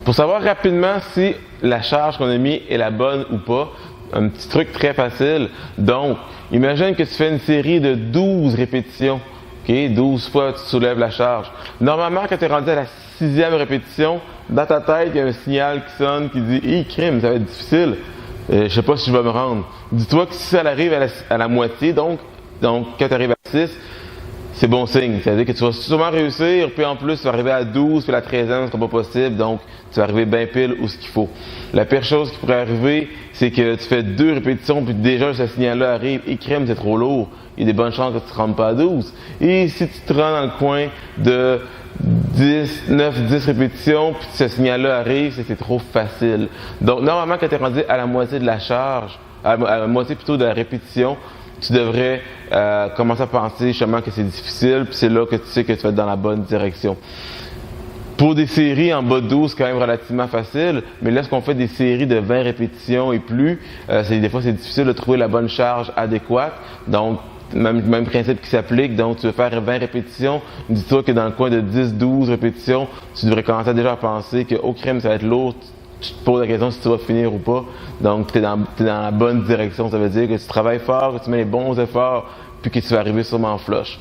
Pour savoir rapidement si la charge qu'on a mise est la bonne ou pas, un petit truc très facile. Donc, imagine que tu fais une série de 12 répétitions. Okay? 12 fois, tu soulèves la charge. Normalement, quand tu es rendu à la 6e répétition, dans ta tête, il y a un signal qui sonne qui dit « Hey, crime, ça va être difficile. Je sais pas si je vais me rendre. » Dis-toi que si ça arrive à la moitié, donc quand tu arrives à 6, c'est bon signe. C'est-à-dire que tu vas sûrement réussir, puis en plus, tu vas arriver à 12, puis la 13e, ce sera pas possible, donc tu vas arriver bien pile où ce qu'il faut. La pire chose qui pourrait arriver, c'est que tu fais 2 répétitions, puis déjà ce signal-là arrive, et crème, c'est trop lourd. Il y a des bonnes chances que tu ne te rendes pas à 12. Et si tu te rends dans le coin de 9-10 répétitions, puis ce signal-là arrive, c'est trop facile. Donc, normalement, quand tu es rendu à la moitié de la charge, à la moitié plutôt de la répétition, tu devrais commencer à penser justement que c'est difficile, puis c'est là que tu sais que tu vas être dans la bonne direction. Pour des séries en bas de 12, c'est quand même relativement facile, mais lorsqu'on fait des séries de 20 répétitions et plus, des fois c'est difficile de trouver la bonne charge adéquate. Donc, même principe qui s'applique. Donc, tu veux faire 20 répétitions, dis-toi que dans le coin de 10-12 répétitions, tu devrais commencer déjà à penser que au crème, ça va être lourd. Tu te poses la question si tu vas finir ou pas. Donc, tu es dans la bonne direction. Ça veut dire que tu travailles fort, que tu mets les bons efforts, puis que tu vas arriver sûrement en flush.